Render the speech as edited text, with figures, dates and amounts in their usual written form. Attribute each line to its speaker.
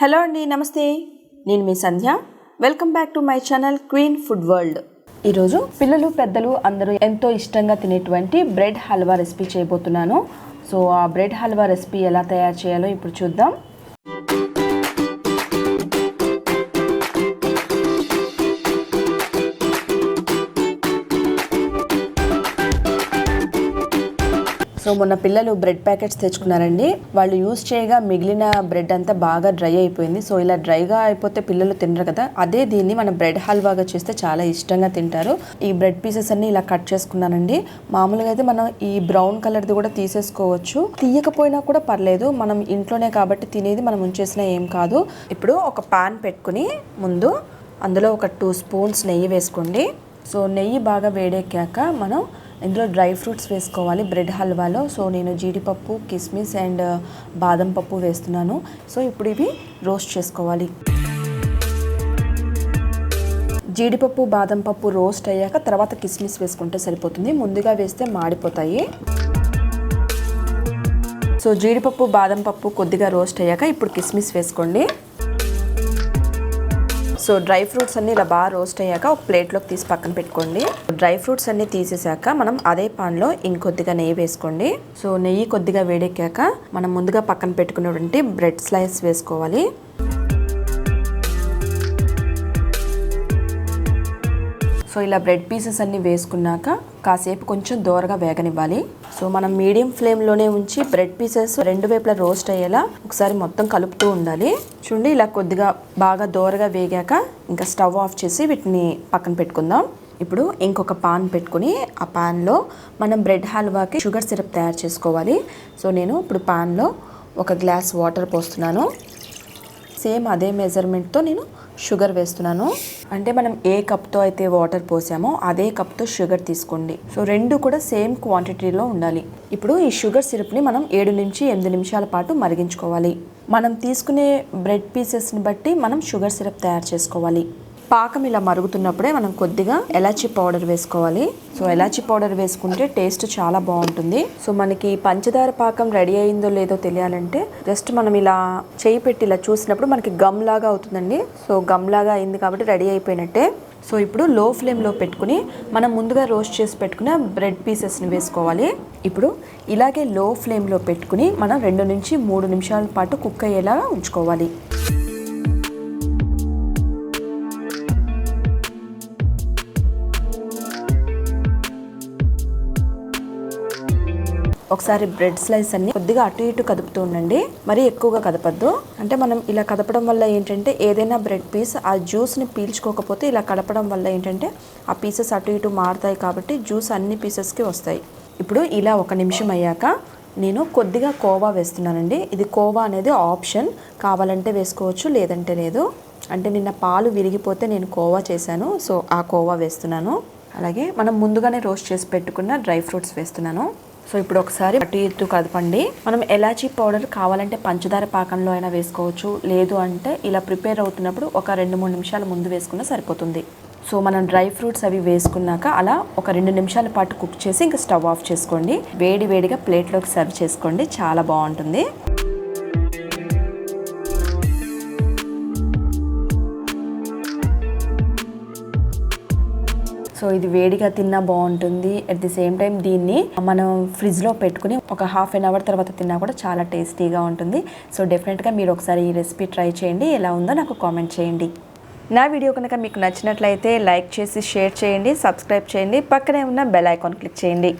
Speaker 1: Hello అండి, నమస్తే. నేను మీ Sandhya. Welcome back to my channel queen food world. ఈరోజు పిల్లలు పెద్దలు అందరూ ఎంతో ఇష్టంగా తినేటువంటి బ్రెడ్ హల్వా రెసిపీ చేయబోతున్నాను. సో ఆ బ్రెడ్ హల్వా రెసిపీ ఎలా తయారు చేయాలో ఇప్పుడు చూద్దాం. సో మొన్న పిల్లలు బ్రెడ్ ప్యాకెట్స్ తెచ్చుకున్నారండి. వాళ్ళు యూజ్ చేయగా మిగిలిన బ్రెడ్ అంతా బాగా డ్రై అయిపోయింది. సో ఇలా డ్రైగా అయిపోతే పిల్లలు తినరు కదా, అదే దీన్ని మనం బ్రెడ్ హల్వాగా చేస్తే చాలా ఇష్టంగా తింటారు. ఈ బ్రెడ్ పీసెస్ అన్ని ఇలా కట్ చేసుకున్నానండి. మామూలుగా అయితే మనం ఈ బ్రౌన్ కలర్ది కూడా తీసేసుకోవచ్చు, తీయకపోయినా కూడా పర్లేదు. మనం ఇంట్లోనే కాబట్టి తినేది మనం ఉంచేసినా ఏం కాదు. ఇప్పుడు ఒక పాన్ పెట్టుకుని ముందు అందులో ఒక 2 స్పూన్స్ నెయ్యి వేసుకోండి. సో నెయ్యి బాగా వేడెక్కాక మనం ఇందులో డ్రై ఫ్రూట్స్ వేసుకోవాలి బ్రెడ్ హల్వాలో. సో నేను జీడిపప్పు, కిస్మిస్ అండ్ బాదం పప్పు వేస్తున్నాను. సో ఇప్పుడు ఇవి రోస్ట్ చేసుకోవాలి. జీడిపప్పు, బాదం పప్పు రోస్ట్ అయ్యాక తర్వాత కిస్మిస్ వేసుకుంటే సరిపోతుంది. ముందుగా వేస్తే మాడిపోతాయి. సో జీడిపప్పు, బాదం పప్పు కొద్దిగా రోస్ట్ అయ్యాక ఇప్పుడు కిస్మిస్ వేసుకోండి. సో డ్రై ఫ్రూట్స్ అన్ని ఇలా బాగా రోస్ట్ అయ్యాక ఒక ప్లేట్లోకి తీసి పక్కన పెట్టుకోండి. డ్రై ఫ్రూట్స్ అన్ని తీసేసాక మనం అదే పాన్లో ఇంకొద్దిగా నెయ్యి వేసుకోండి. సో నెయ్యి కొద్దిగా వేడెక్కాక మనం ముందుగా పక్కన పెట్టుకున్నటువంటి బ్రెడ్ స్లైస్ వేసుకోవాలి. సో ఇలా బ్రెడ్ పీసెస్ అన్ని వేసుకున్నాక కాసేపు కొంచెం దోరగా వేగనివ్వాలి. సో మనం మీడియం ఫ్లేమ్లోనే ఉంచి బ్రెడ్ పీసెస్ రెండు వైపులా రోస్ట్ అయ్యేలా ఒకసారి మొత్తం కలుపుతూ ఉండాలి. చూడండి, ఇలా కొద్దిగా బాగా దోరగా వేగాక ఇంకా స్టవ్ ఆఫ్ చేసి వీటిని పక్కన పెట్టుకుందాం. ఇప్పుడు ఇంకొక పాన్ పెట్టుకుని ఆ పాన్లో మనం బ్రెడ్ హల్వాకి షుగర్ సిరప్ తయారు చేసుకోవాలి. సో నేను ఇప్పుడు పాన్లో 1 గ్లాస్ వాటర్ పోస్తున్నాను. సేమ్ అదే మెజర్మెంట్తో నేను షుగర్ వేస్తున్నాను. అంటే మనం ఏ కప్తో అయితే వాటర్ పోసామో అదే కప్తో షుగర్ తీసుకోండి. సో రెండు కూడా సేమ్ క్వాంటిటీలో ఉండాలి. ఇప్పుడు ఈ షుగర్ సిరప్ని మనం 7 నుంచి 8 నిమిషాల పాటు మరిగించుకోవాలి. మనం తీసుకునే బ్రెడ్ పీసెస్ని బట్టి మనం షుగర్ సిరప్ తయారు చేసుకోవాలి. పాకం ఇలా మరుగుతున్నప్పుడే మనం కొద్దిగా ఎలాచీ పౌడర్ వేసుకోవాలి. సో ఎలాచీ పౌడర్ వేసుకుంటే టేస్ట్ చాలా బాగుంటుంది. సో మనకి పంచదార పాకం రెడీ అయిందో లేదో తెలియాలంటే జస్ట్ మనం ఇలా చేయి పెట్టి ఇలా చూసినప్పుడు మనకి గమ్ లాగా అవుతుందండి. సో గమ్ లాగా అయింది కాబట్టి రెడీ అయిపోయినట్టే. సో ఇప్పుడు లో ఫ్లేమ్లో పెట్టుకుని మనం ముందుగా రోస్ట్ చేసి పెట్టుకున్న బ్రెడ్ పీసెస్ని వేసుకోవాలి. ఇప్పుడు ఇలాగే లో ఫ్లేమ్లో పెట్టుకుని మనం 2 నుంచి 3 నిమిషాల పాటు కుక్ అయ్యేలా ఉంచుకోవాలి. ఒకసారి బ్రెడ్ స్లైస్ అన్ని కొద్దిగా అటు ఇటు కదుపుతూ ఉండండి, మరీ ఎక్కువగా కదపద్దు. అంటే మనం ఇలా కదపడం వల్ల ఏంటంటే ఏదైనా బ్రెడ్ పీస్ ఆ జ్యూస్ని పీల్చుకోకపోతే ఇలా కదపడం వల్ల ఏంటంటే ఆ పీసెస్ అటు ఇటు మారుతాయి కాబట్టి జ్యూస్ అన్ని పీసెస్కి వస్తాయి. ఇప్పుడు ఇలా 1 నిమిషం అయ్యాక నేను కొద్దిగా కోవా వేస్తున్నానండి. ఇది కోవా అనేది ఆప్షన్, కావాలంటే వేసుకోవచ్చు లేదంటే లేదు. అంటే నిన్న పాలు విరిగిపోతే నేను కోవా చేశాను, సో ఆ కోవా వేస్తున్నాను. అలాగే మనం ముందుగానే రోస్ట్ చేసి పెట్టుకున్న డ్రై ఫ్రూట్స్ వేస్తున్నాను. సో ఇప్పుడు ఒకసారి అటు ఇటు కదపండి. మనం ఎలాచీ పౌడర్ కావాలంటే పంచదార పాకంలో అయినా వేసుకోవచ్చు, లేదు అంటే ఇలా ప్రిపేర్ అవుతున్నప్పుడు ఒక 2-3 నిమిషాల ముందు వేసుకున్నా సరిపోతుంది. సో మనం డ్రై ఫ్రూట్స్ అవి వేసుకున్నాక అలా ఒక 2 నిమిషాల పాటు కుక్ చేసి ఇంకా స్టవ్ ఆఫ్ చేసుకోండి. వేడి వేడిగా ప్లేట్లోకి సర్వ్ చేసుకోండి, చాలా బాగుంటుంది. సో ఇది వేడిగా తిన్నా బాగుంటుంది. అట్ ది సేమ్ టైం దీన్ని మనం ఫ్రిడ్జ్లో పెట్టుకుని ఒక ½ an hour తర్వాత తిన్నా కూడా చాలా టేస్టీగా ఉంటుంది. సో డెఫినెట్గా మీరు ఒకసారి ఈ రెసిపీ ట్రై చేయండి. ఎలా ఉందో నాకు కామెంట్ చేయండి. నా వీడియో కనుక మీకు నచ్చినట్లయితే లైక్ చేసి షేర్ చేయండి, సబ్స్క్రైబ్ చేయండి, పక్కనే ఉన్న బెల్ ఐకాన్ క్లిక్ చేయండి.